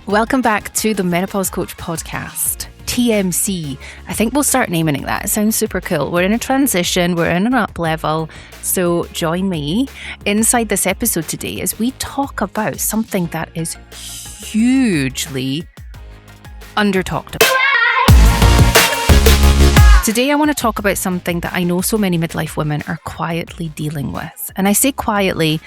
Welcome back to the Menopause Coach Podcast, TMC. I think we'll start naming it that. It sounds super cool. We're in a transition, we're in an up level. So join me inside this episode today as we talk about something that is hugely under-talked about. Today, I want to talk about something that I know so many midlife women are quietly dealing with. And I say quietly,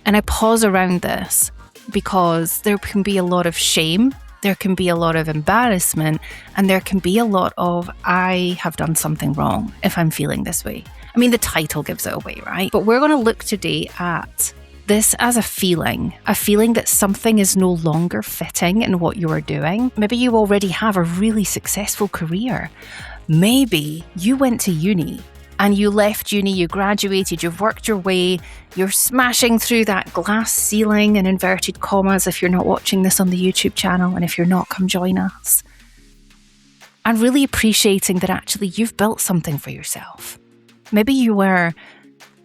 and I pause around this because there can be a lot of shame, there can be a lot of embarrassment, and there can be a lot of, I have done something wrong if I'm feeling this way. I mean, the title gives it away, right? But we're going to look today at this as a feeling that something is no longer fitting in what you are doing. Maybe you already have a really successful career. Maybe you went to uni and you left uni, you graduated, you've worked your way, you're smashing through that glass ceiling in inverted commas if you're not watching this on the YouTube channel, and if you're not, come join us. And really appreciating that actually you've built something for yourself. Maybe you were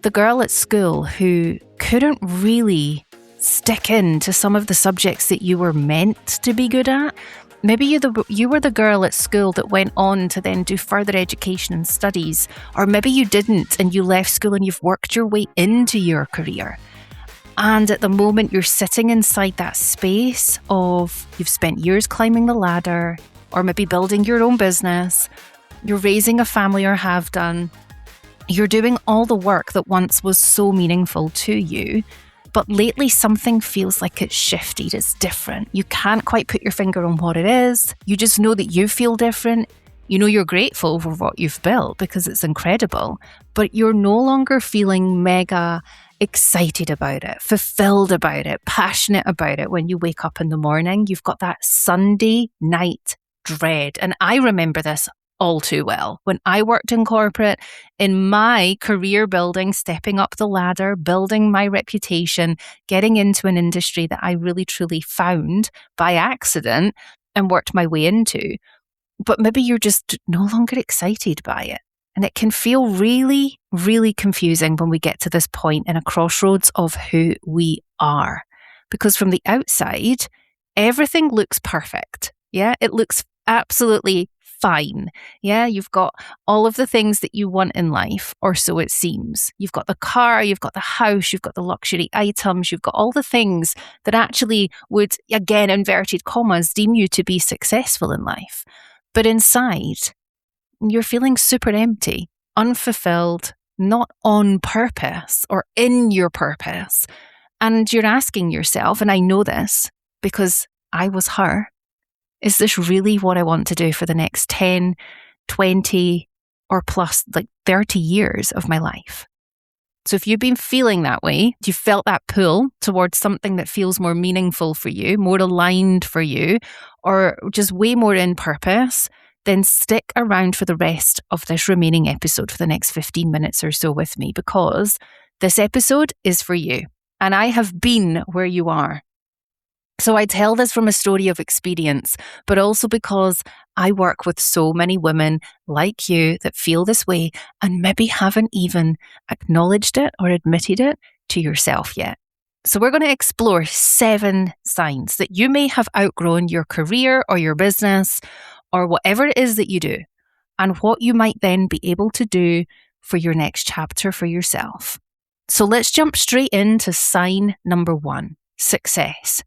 the girl at school who couldn't really stick into some of the subjects that you were meant to be good at. Maybe you were the girl at school that went on to then do further education and studies, or maybe you didn't and you left school and you've worked your way into your career. And at the moment you're sitting inside that space of you've spent years climbing the ladder, or maybe building your own business, you're raising a family or have done, you're doing all the work that once was so meaningful to you. But lately something feels like it's shifted, it's different. You can't quite put your finger on what it is. You just know that you feel different. You know you're grateful for what you've built because it's incredible. But you're no longer feeling mega excited about it, fulfilled about it, passionate about it when you wake up in the morning. You've got that Sunday night dread. And I remember this all too well. When I worked in corporate, in my career building, stepping up the ladder, building my reputation, getting into an industry that I really truly found by accident and worked my way into. But maybe you're just no longer excited by it. And it can feel really, really confusing when we get to this point in a crossroads of who we are. Because from the outside, everything looks perfect. Yeah, it looks absolutely fine. Yeah, you've got all of the things that you want in life, or so it seems. You've got the car, you've got the house, you've got the luxury items, you've got all the things that actually would, again, inverted commas, deem you to be successful in life. But inside, you're feeling super empty, unfulfilled, not on purpose or in your purpose. And you're asking yourself, and I know this because I was her, is this really what I want to do for the next 10, 20, or plus like 30 years of my life? So if you've been feeling that way, you felt that pull towards something that feels more meaningful for you, more aligned for you, or just way more in purpose, then stick around for the rest of this remaining episode for the next 15 minutes or so with me, because this episode is for you. And I have been where you are. So I tell this from a story of experience, but also because I work with so many women like you that feel this way and maybe haven't even acknowledged it or admitted it to yourself yet. So we're going to explore 7 signs that you may have outgrown your career or your business or whatever it is that you do, and what you might then be able to do for your next chapter for yourself. So let's jump straight into sign number 1, success.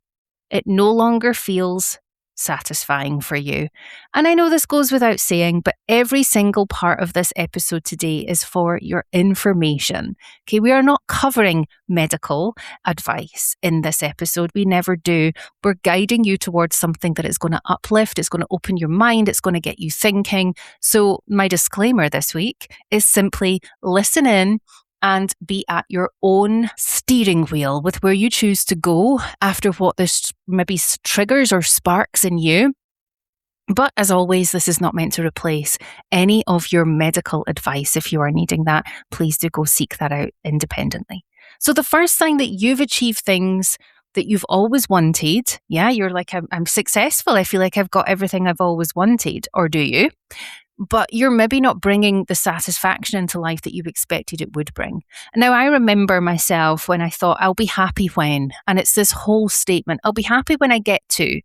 It no longer feels satisfying for you. And I know this goes without saying, but every single part of this episode today is for your information. Okay, we are not covering medical advice in this episode. We never do. We're guiding you towards something that is going to uplift, it's going to open your mind, it's going to get you thinking. So my disclaimer this week is simply listen in and be at your own steering wheel with where you choose to go after what this maybe triggers or sparks in you. But as always, this is not meant to replace any of your medical advice. If you are needing that, please do go seek that out independently. So the first sign that you've achieved things that you've always wanted, yeah, you're like, I'm successful. I feel like I've got everything I've always wanted. Or do you? but you're maybe not bringing the satisfaction into life that you expected it would bring. Now, I remember myself when I thought, I'll be happy when, and it's this whole statement, I'll be happy when I get to,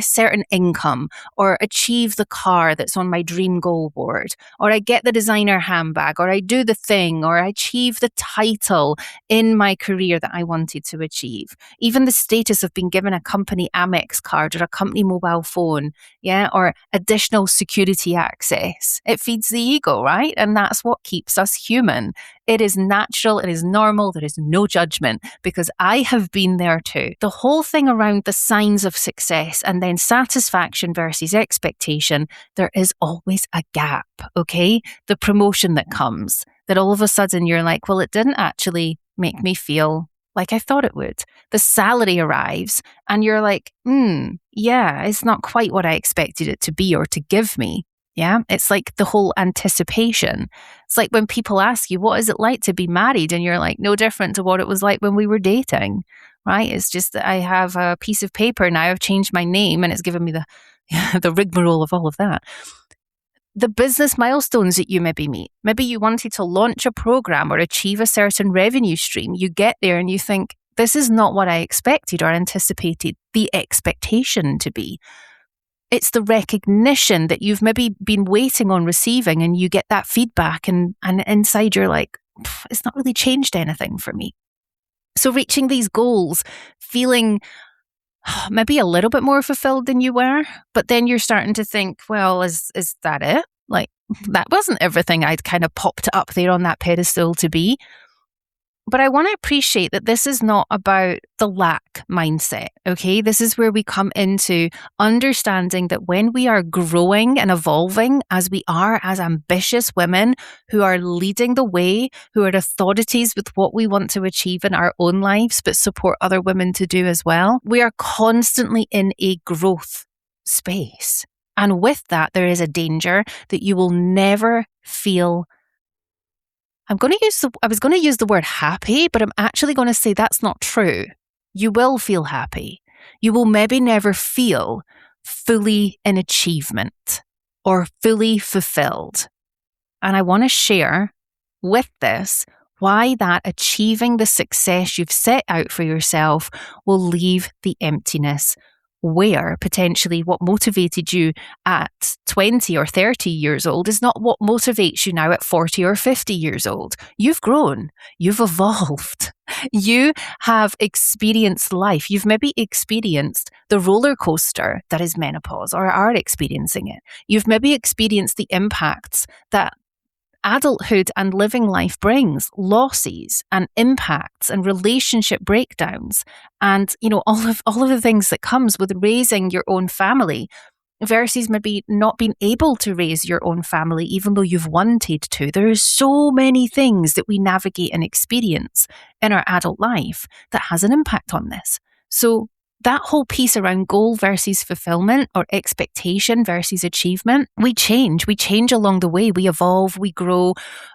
certain income, or achieve the car that's on my dream goal board, or I get the designer handbag, or I do the thing, or I achieve the title in my career that I wanted to achieve. Even the status of being given a company Amex card or a company mobile phone, or additional security access. It feeds the ego, right? And that's what keeps us human. It is natural, it is normal, there is no judgment, because I have been there too. The whole thing around the signs of success and then satisfaction versus expectation, there is always a gap, okay? The promotion that comes, that all of a sudden you're like, well, it didn't actually make me feel like I thought it would. The salary arrives and you're like, it's not quite what I expected it to be or to give me. Yeah, it's like the whole anticipation. It's like when people ask you, what is it like to be married? And you're like, no different to what it was like when we were dating, right? It's just that I have a piece of paper now, I've changed my name and it's given me the rigmarole of all of that. The business milestones that you maybe meet. Maybe you wanted to launch a program or achieve a certain revenue stream. You get there and you think, this is not what I expected or anticipated the expectation to be. It's the recognition that you've maybe been waiting on receiving, and you get that feedback and inside you're like, it's not really changed anything for me. So reaching these goals, feeling maybe a little bit more fulfilled than you were, but then you're starting to think, well, is that it? Like, that wasn't everything I'd kind of popped up there on that pedestal to be. But I want to appreciate that this is not about the lack mindset, okay? This is where we come into understanding that when we are growing and evolving, as we are as ambitious women who are leading the way, who are authorities with what we want to achieve in our own lives, but support other women to do as well, we are constantly in a growth space. And with that, there is a danger that you will never feel I was going to use the word happy, but I'm actually going to say that's not true. You will feel happy. You will maybe never feel fully in achievement or fully fulfilled. And I want to share with this why that achieving the success you've set out for yourself will leave the emptiness, where potentially what motivated you at 20 or 30 years old is not what motivates you now at 40 or 50 years old. You've grown. You've evolved. You have experienced life. You've maybe experienced the roller coaster that is menopause, or are experiencing it. You've maybe experienced the impacts that adulthood and living life brings, losses and impacts and relationship breakdowns, and all of the things that comes with raising your own family versus maybe not being able to raise your own family even though you've wanted to. There are so many things that we navigate and experience in our adult life that has an impact on this. So that whole piece around goal versus fulfillment, or expectation versus achievement, we change along the way. We evolve, we grow,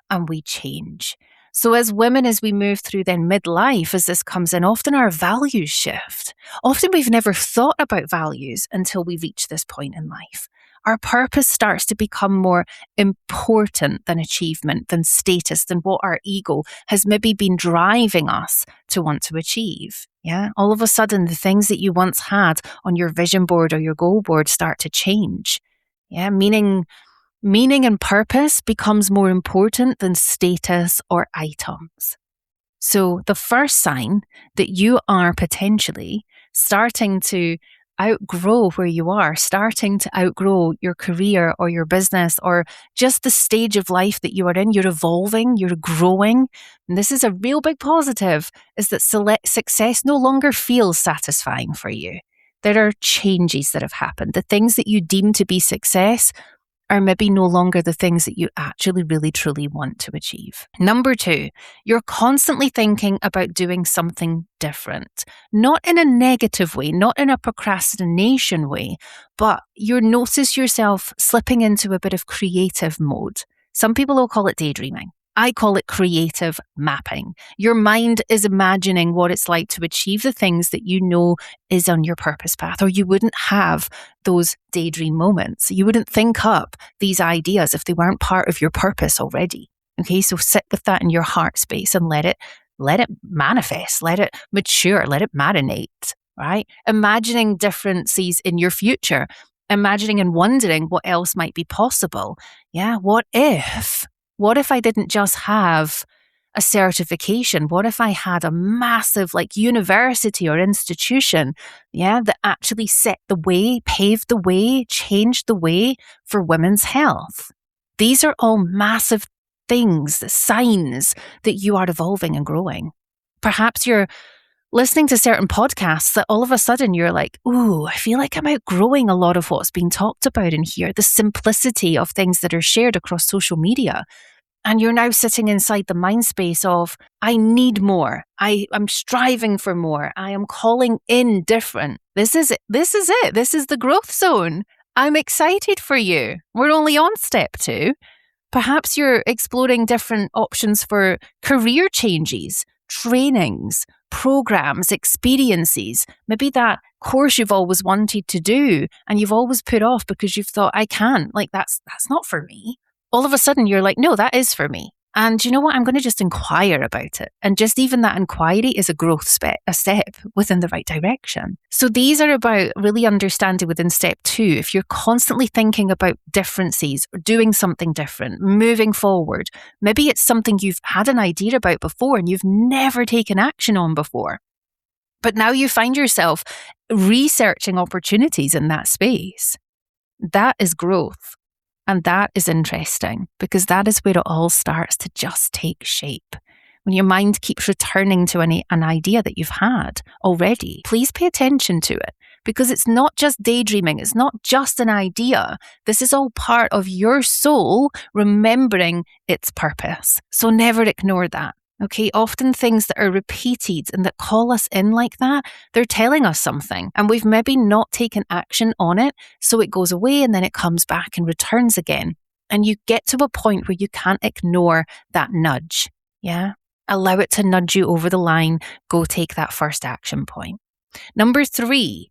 and we change. So as women, as we move through then midlife, as this comes in, often our values shift. Often we've never thought about values until we reach this point in life. Our purpose starts to become more important than achievement, than status, than what our ego has maybe been driving us to want to achieve. Yeah, all of a sudden, the things that you once had on your vision board or your goal board start to change. Yeah, meaning and purpose becomes more important than status or items. So the first sign that you are potentially starting to outgrow where you are, starting to outgrow your career or your business or just the stage of life that you are in, you're evolving, you're growing. And this is a real big positive, is that success no longer feels satisfying for you. There are changes that have happened. The things that you deem to be success are maybe no longer the things that you actually really truly want to achieve. Number 2, you're constantly thinking about doing something different, not in a negative way, not in a procrastination way, but you notice yourself slipping into a bit of creative mode. Some people will call it daydreaming. I call it creative mapping. Your mind is imagining what it's like to achieve the things that you know is on your purpose path, or you wouldn't have those daydream moments. You wouldn't think up these ideas if they weren't part of your purpose already. Okay, so sit with that in your heart space and let it manifest, let it mature, let it marinate, right? Imagining differences in your future, imagining and wondering what else might be possible. Yeah, what if I didn't just have a certification? What if I had a massive university or institution, that actually set the way, paved the way, changed the way for women's health? These are all massive things, signs that you are evolving and growing. Perhaps you're listening to certain podcasts that all of a sudden you're like, ooh, I feel like I'm outgrowing a lot of what's being talked about in here, the simplicity of things that are shared across social media. And you're now sitting inside the mind space of, I need more. I'm striving for more. I am calling in different. This is it. This is the growth zone. I'm excited for you. We're only on step 2. Perhaps you're exploring different options for career changes, trainings, programs, experiences. Maybe that course you've always wanted to do and you've always put off because you've thought, I can't, that's not for me. All of a sudden you're like, no, that is for me. And you know what? I'm going to just inquire about it. And just even that inquiry is a a step within the right direction. So these are about really understanding within step 2. If you're constantly thinking about differences or doing something different, moving forward, maybe it's something you've had an idea about before and you've never taken action on before. But now you find yourself researching opportunities in that space. That is growth. And that is interesting because that is where it all starts to just take shape. When your mind keeps returning to an idea that you've had already, please pay attention to it because it's not just daydreaming. It's not just an idea. This is all part of your soul remembering its purpose. So never ignore that. Okay, often things that are repeated and that call us in like that, they're telling us something and we've maybe not taken action on it. So it goes away and then it comes back and returns again. And you get to a point where you can't ignore that nudge. Yeah. Allow it to nudge you over the line. Go take that first action point. Number 3,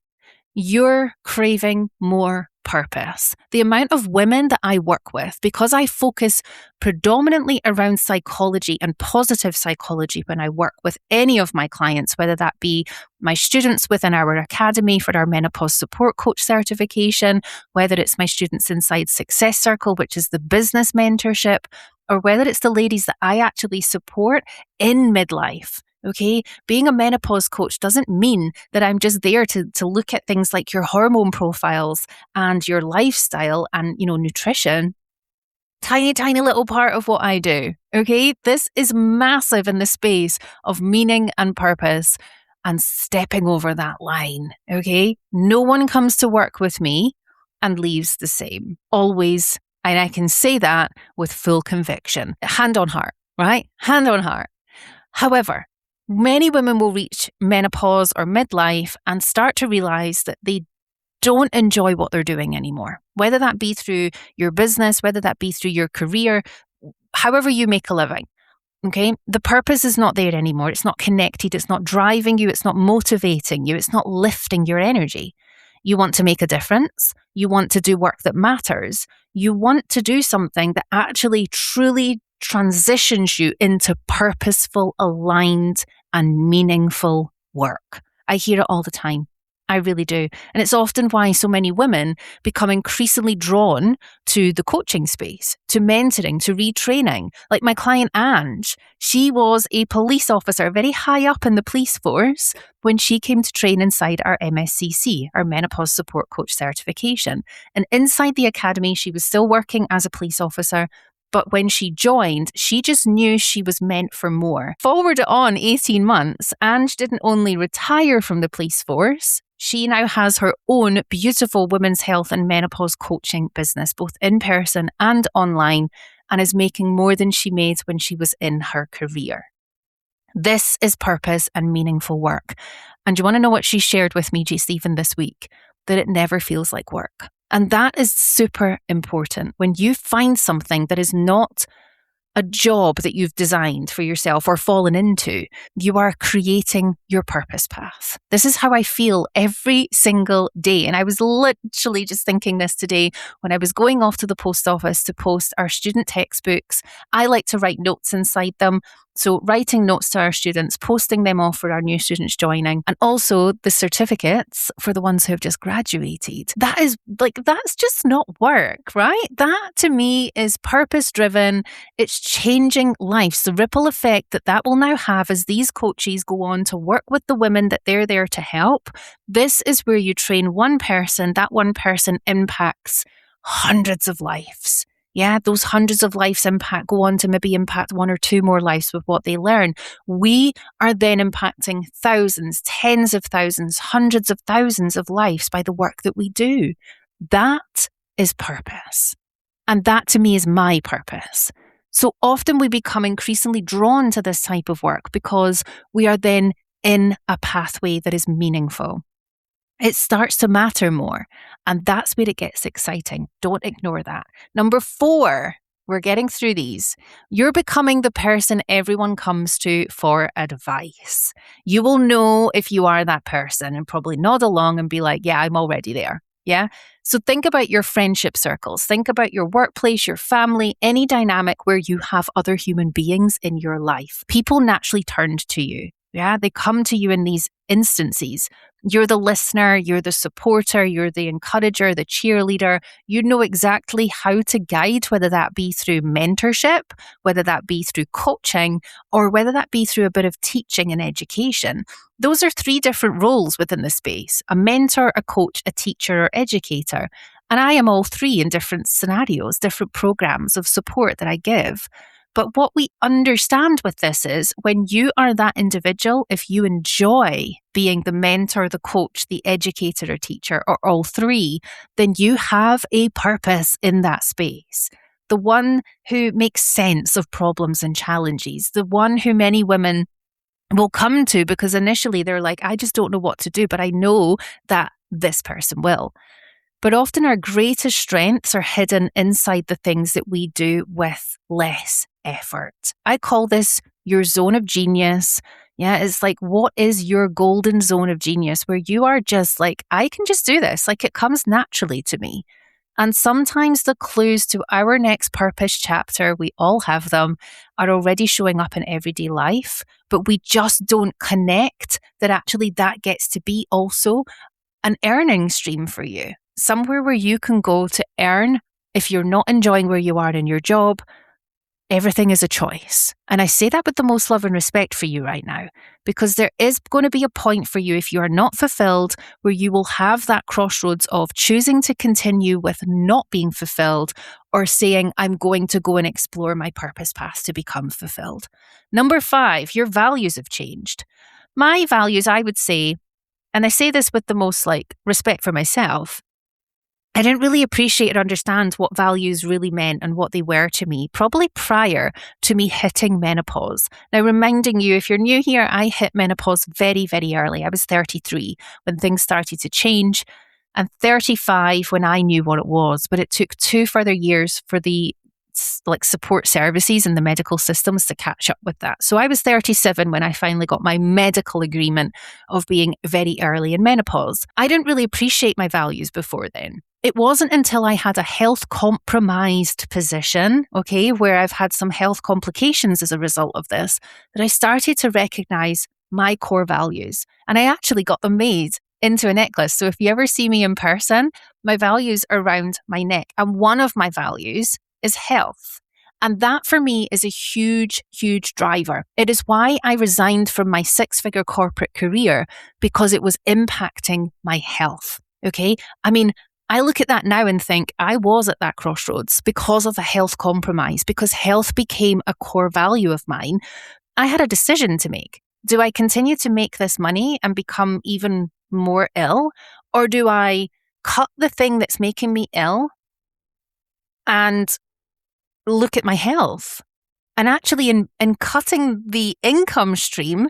you're craving more purpose. The amount of women that I work with, because I focus predominantly around psychology and positive psychology when I work with any of my clients, whether that be my students within our academy for our Menopause Support Coach Certification, whether it's my students inside Success Circle, which is the business mentorship, or whether it's the ladies that I actually support in midlife. Okay, being a menopause coach doesn't mean that I'm just there to look at things like your hormone profiles and your lifestyle and, nutrition. Tiny, tiny little part of what I do. Okay, this is massive in the space of meaning and purpose and stepping over that line. Okay, no one comes to work with me and leaves the same. Always. And I can say that with full conviction. Hand on heart, right? Hand on heart. However, many women will reach menopause or midlife and start to realize that they don't enjoy what they're doing anymore, whether that be through your business, whether that be through your career, however you make a living. Okay, the purpose is not there anymore. It's not connected. It's not driving you. It's not motivating you. It's not lifting your energy. You want to make a difference. You want to do work that matters. You want to do something that actually truly transitions you into purposeful, aligned, and meaningful work. I hear it all the time. I really do. And it's often why so many women become increasingly drawn to the coaching space, to mentoring, to retraining. Like my client Ange, she was a police officer very high up in the police force when she came to train inside our MSCC, our Menopause Support Coach Certification. And inside the academy, she was still working as a police officer. But when she joined, she just knew she was meant for more. Forward it on 18 months, Ange didn't only retire from the police force, she now has her own beautiful women's health and menopause coaching business, both in person and online, and is making more than she made when she was in her career. This is purpose and meaningful work. And you want to know what she shared with me just even this week? That it never feels like work. And that is super important. When you find something that is not a job that you've designed for yourself or fallen into, you are creating your purpose path. This is how I feel every single day. And I was literally just thinking this today when I was going off to the post office to post our student textbooks. I like to write notes inside them. So writing notes to our students, posting them off for our new students joining, and also the certificates for the ones who have just graduated. That's just not work, right? That to me is purpose driven. It's changing lives. The ripple effect that will now have as these coaches go on to work with the women that they're there to help. This is where you train one person, that one person impacts hundreds of lives. Yeah, those hundreds of lives go on to maybe impact one or two more lives with what they learn. We are then impacting thousands, tens of thousands, hundreds of thousands of lives by the work that we do. That is purpose. And that to me is my purpose. So often we become increasingly drawn to this type of work because we are then in a pathway that is meaningful. It starts to matter more. And that's where it gets exciting. Don't ignore that. Number 4, we're getting through these. You're becoming the person everyone comes to for advice. You will know if you are that person and probably nod along and be like, yeah, I'm already there. Yeah. So think about your friendship circles. Think about your workplace, your family, any dynamic where you have other human beings in your life. People naturally turned to you. Yeah. They come to you in these instances. You're the listener, you're the supporter, you're the encourager, the cheerleader. You know exactly how to guide, whether that be through mentorship, whether that be through coaching, or whether that be through a bit of teaching and education. Those are 3 different roles within the space: a mentor, a coach, a teacher, or educator. And I am all 3 in different scenarios, different programs of support that I give. But what we understand with this is when you are that individual, if you enjoy being the mentor, the coach, the educator or teacher, or all 3, then you have a purpose in that space. The one who makes sense of problems and challenges, the one who many women will come to because initially they're like, I just don't know what to do, but I know that this person will. But often our greatest strengths are hidden inside the things that we do with less effort. I call this your zone of genius. Yeah, it's like, what is your golden zone of genius where you are just like, I can just do this. Like it comes naturally to me. And sometimes the clues to our next purpose chapter, we all have them, are already showing up in everyday life, but we just don't connect that actually that gets to be also an earning stream for you. Somewhere where you can go to earn. If you're not enjoying where you are in your job, everything is a choice. And I say that with the most love and respect for you right now, because there is going to be a point for you if you are not fulfilled where you will have that crossroads of choosing to continue with not being fulfilled or saying, I'm going to go and explore my purpose path to become fulfilled. Number 5, your values have changed. My values, I would say, and I say this with the most respect for myself, I didn't really appreciate or understand what values really meant and what they were to me, probably prior to me hitting menopause. Now, reminding you, if you're new here, I hit menopause very, very early. I was 33 when things started to change and 35 when I knew what it was. But it took 2 further years for the support services and the medical systems to catch up with that. So I was 37 when I finally got my medical agreement of being very early in menopause. I didn't really appreciate my values before then. It wasn't until I had a health compromised position, where I've had some health complications as a result of this, that I started to recognize my core values. And I actually got them made into a necklace. So if you ever see me in person, my values are around my neck. And one of my values is health. And that for me is a huge, huge driver. It is why I resigned from my 6-figure corporate career, because it was impacting my health. I mean, I look at that now and think I was at that crossroads because of a health compromise, because health became a core value of mine. I had a decision to make. Do I continue to make this money and become even more ill? Or do I cut the thing that's making me ill and look at my health? And actually in cutting the income stream,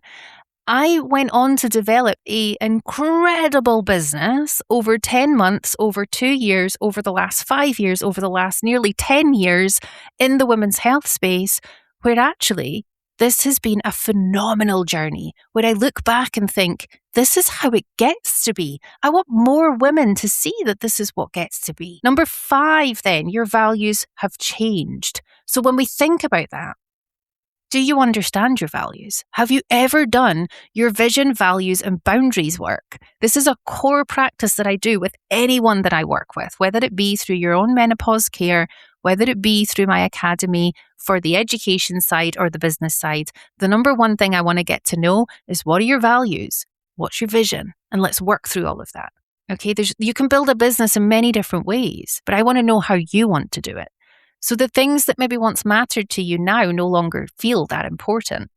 I went on to develop an incredible business over 10 months, over 2 years, over the last 5 years, over the last nearly 10 years in the women's health space, where actually this has been a phenomenal journey, where I look back and think, this is how it gets to be. I want more women to see that this is what gets to be. Number 5, then, your values have changed. So when we think about that, do you understand your values? Have you ever done your vision, values, and boundaries work? This is a core practice that I do with anyone that I work with, whether it be through your own menopause care, whether it be through my academy for the education side or the business side. The number one thing I want to get to know is, what are your values? What's your vision? And let's work through all of that. Okay, you can build a business in many different ways, but I want to know how you want to do it. So the things that maybe once mattered to you now no longer feel that important.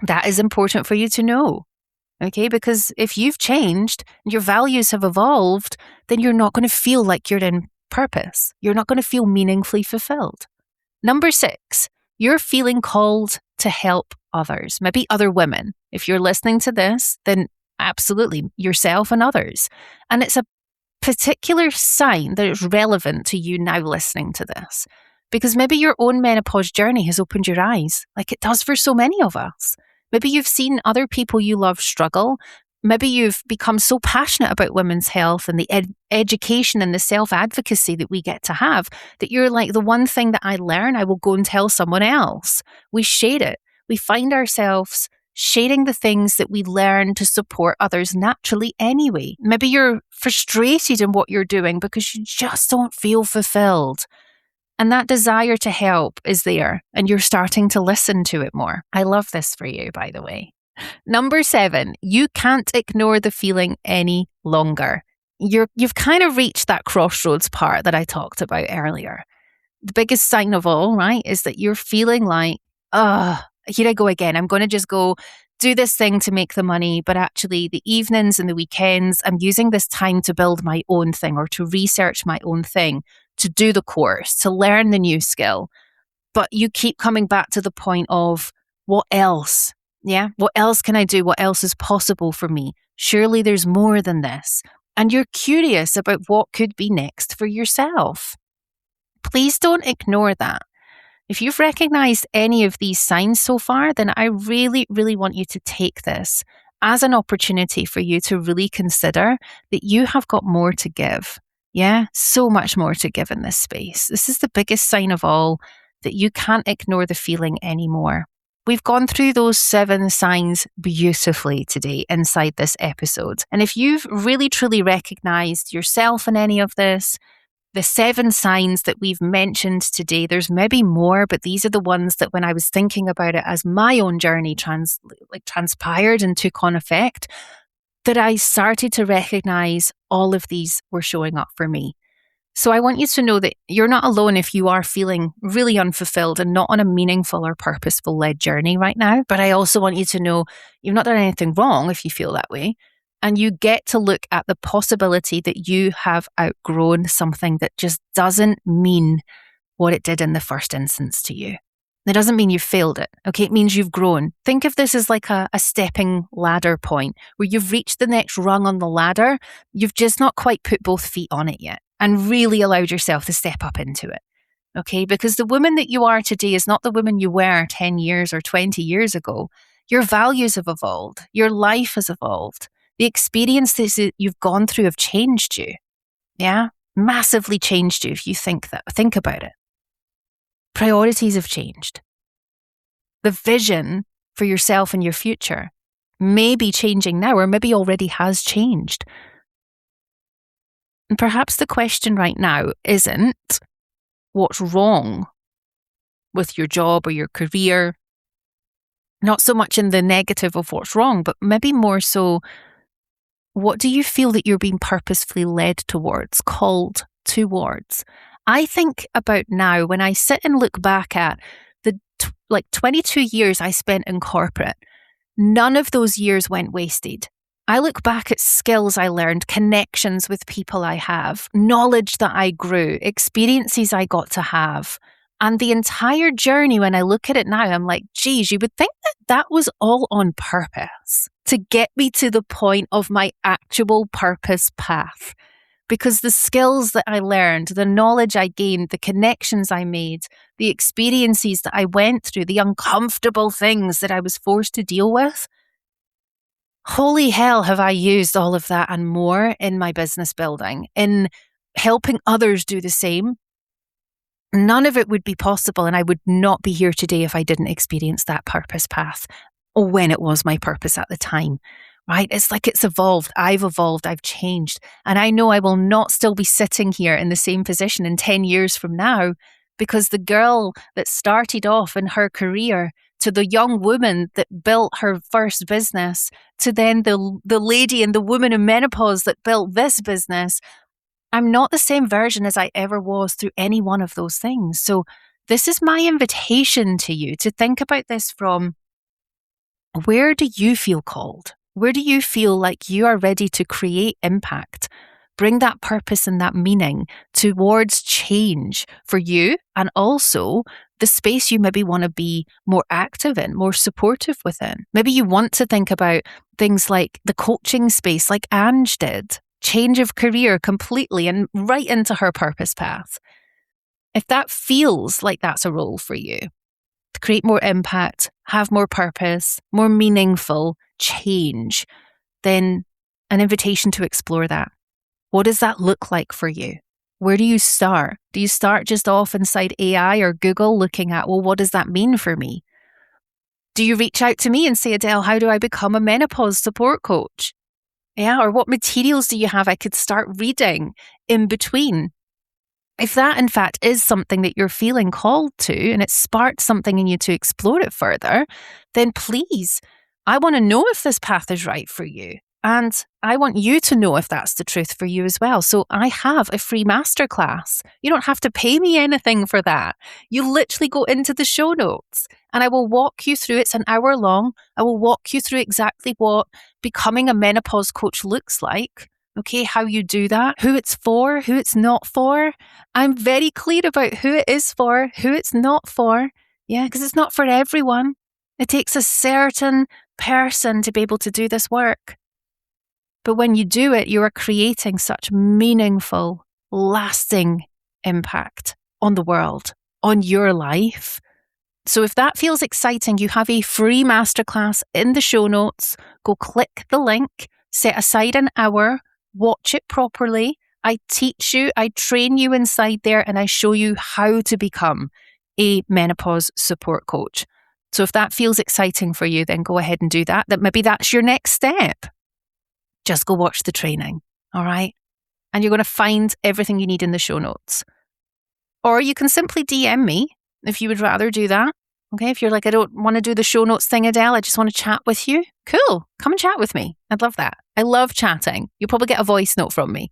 That is important for you to know, okay? Because if you've changed and your values have evolved, then you're not going to feel like you're in purpose. You're not going to feel meaningfully fulfilled. Number 6, you're feeling called to help others, maybe other women. If you're listening to this, then absolutely yourself and others. And it's a particular sign that it's relevant to you now listening to this, because maybe your own menopause journey has opened your eyes, like it does for so many of us. Maybe you've seen other people you love struggle. Maybe you've become so passionate about women's health and the education and the self-advocacy that we get to have that you're like, the one thing that I learn, I will go and tell someone else. We share it. We find ourselves sharing the things that we learn to support others naturally anyway. Maybe you're frustrated in what you're doing because you just don't feel fulfilled. And that desire to help is there, and you're starting to listen to it more. I love this for you, by the way. Number 7, you can't ignore the feeling any longer. You've kind of reached that crossroads part that I talked about earlier. The biggest sign of all, right, is that you're feeling like, here I go again. I'm going to just go do this thing to make the money, but actually the evenings and the weekends, I'm using this time to build my own thing or to research my own thing, to do the course, to learn the new skill. But you keep coming back to the point of, what else? Yeah, what else can I do? What else is possible for me? Surely there's more than this. And you're curious about what could be next for yourself. Please don't ignore that. If you've recognized any of these signs so far, then I really, really want you to take this as an opportunity for you to really consider that you have got more to give. Yeah, so much more to give in this space. This is the biggest sign of all, that you can't ignore the feeling anymore. We've gone through those 7 signs beautifully today inside this episode. And if you've really, truly recognized yourself in any of this, the 7 signs that we've mentioned today, there's maybe more, but these are the ones that when I was thinking about it as my own journey transpired and took on effect, that I started to recognize all of these were showing up for me. So I want you to know that you're not alone if you are feeling really unfulfilled and not on a meaningful or purposeful led journey right now. But I also want you to know you've not done anything wrong if you feel that way. And you get to look at the possibility that you have outgrown something that just doesn't mean what it did in the first instance to you. It doesn't mean you failed it, okay? It means you've grown. Think of this as like a stepping ladder point where you've reached the next rung on the ladder. You've just not quite put both feet on it yet and really allowed yourself to step up into it, okay? Because the woman that you are today is not the woman you were 10 years or 20 years ago. Your values have evolved. Your life has evolved. The experiences that you've gone through have changed you. Yeah? Massively changed you if you think about it. Priorities have changed. The vision for yourself and your future may be changing now, or maybe already has changed. And perhaps the question right now isn't what's wrong with your job or your career. Not so much in the negative of what's wrong, but maybe more so, what do you feel that you're being purposefully led towards, called towards? I think about now when I sit and look back at the 22 years I spent in corporate, none of those years went wasted. I look back at skills I learned, connections with people I have, knowledge that I grew, experiences I got to have, And the entire journey, when I look at it now, I'm like, geez, you would think that that was all on purpose to get me to the point of my actual purpose path. Because the skills that I learned, the knowledge I gained, the connections I made, the experiences that I went through, the uncomfortable things that I was forced to deal with, holy hell, have I used all of that and more in my business building, in helping others do the same. None of it would be possible, and I would not be here today if I didn't experience that purpose path, or when it was my purpose at the time. Right? It's like it's evolved, I've changed. And I know I will not still be sitting here in the same position in 10 years from now, because the girl that started off in her career, to the young woman that built her first business, to then the lady and the woman in menopause that built this business, I'm not the same version as I ever was through any one of those things. So this is my invitation to you to think about this from, where do you feel called? Where do you feel like you are ready to create impact? Bring that purpose and that meaning towards change for you, and also the space you maybe want to be more active in, more supportive within. Maybe you want to think about things like the coaching space, like Ange did, change of career completely and right into her purpose path. If that feels like that's a role for you, to create more impact, have more purpose, more meaningful change, then an invitation to explore that. What does that look like for you? Where do you start? Do you start just off inside AI or Google looking at, well, what does that mean for me? Do you reach out to me and say, Adele, how do I become a menopause support coach? Yeah, or what materials do you have I could start reading in between? If that, in fact, is something that you're feeling called to, and it sparked something in you to explore it further, then please, I want to know if this path is right for you. And I want you to know if that's the truth for you as well. So I have a free masterclass. You don't have to pay me anything for that. You literally go into the show notes and I will walk you through. It's an hour long. I will walk you through exactly what becoming a menopause coach looks like. Okay, how you do that, who it's for, who it's not for. I'm very clear about who it is for, who it's not for. Yeah, because it's not for everyone. It takes a certain person to be able to do this work. But when you do it, you are creating such meaningful, lasting impact on the world, on your life. So if that feels exciting, you have a free masterclass in the show notes. Go click the link, set aside an hour, watch it properly. I teach you, I train you inside there, and I show you how to become a menopause support coach. So if that feels exciting for you, then go ahead and do that. Maybe that's your next step. Just go watch the training, all right? And you're going to find everything you need in the show notes. Or you can simply DM me if you would rather do that. Okay, if you're like, I don't want to do the show notes thing, Adele, I just want to chat with you. Cool, come and chat with me. I'd love that. I love chatting. You'll probably get a voice note from me.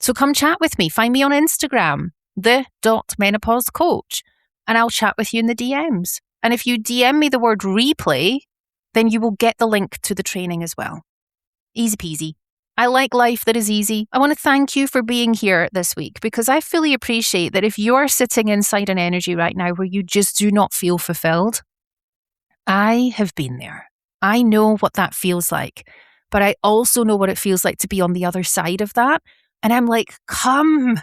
So come chat with me. Find me on Instagram, the.menopausecoach, and I'll chat with you in the DMs. And if you DM me the word replay, then you will get the link to the training as well. Easy peasy. I like life that is easy. I want to thank you for being here this week, because I fully appreciate that if you're sitting inside an energy right now where you just do not feel fulfilled, I have been there. I know what that feels like, but I also know what it feels like to be on the other side of that. And I'm like, come,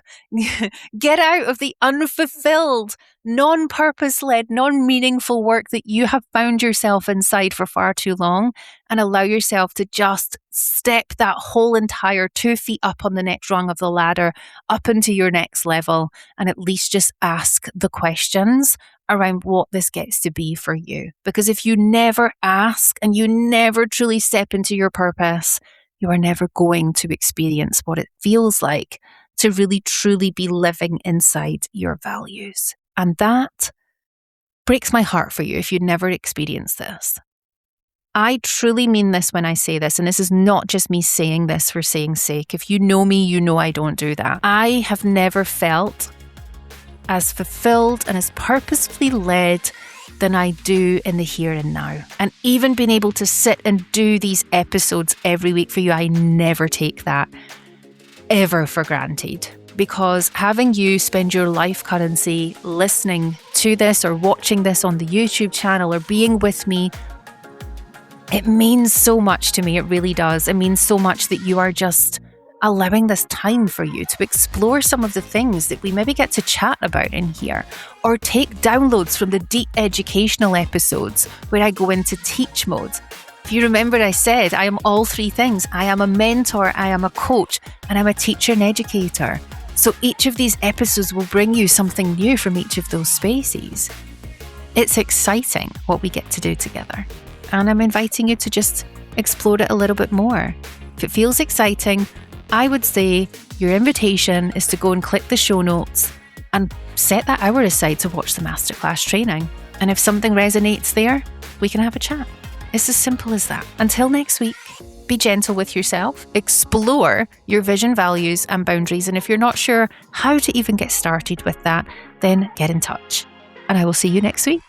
get out of the unfulfilled, non-purpose-led, non-meaningful work that you have found yourself inside for far too long, and allow yourself to just step that whole entire 2 feet up on the next rung of the ladder, up into your next level, and at least just ask the questions around what this gets to be for you. Because if you never ask and you never truly step into your purpose, you are never going to experience what it feels like to really truly be living inside your values. And that breaks my heart for you if you'd never experienced this. I truly mean this when I say this, and this is not just me saying this for saying sake. If you know me, you know I don't do that. I have never felt as fulfilled and as purposefully led than I do in the here and now. And even being able to sit and do these episodes every week for you, I never take that ever for granted. Because having you spend your life currency listening to this or watching this on the YouTube channel or being with me. It means so much to me. It really does. It means so much that you are just allowing this time for you to explore some of the things that we maybe get to chat about in here, or take downloads from the deep educational episodes where I go into teach mode. If you remember, I said I am all three things. I am a mentor, I am a coach, and I'm a teacher and educator. So each of these episodes will bring you something new from each of those spaces. It's exciting what we get to do together. And I'm inviting you to just explore it a little bit more. If it feels exciting, I would say your invitation is to go and click the show notes and set that hour aside to watch the masterclass training. And if something resonates there, we can have a chat. It's as simple as that. Until next week, be gentle with yourself, explore your vision, values, and boundaries. And if you're not sure how to even get started with that, then get in touch. And I will see you next week.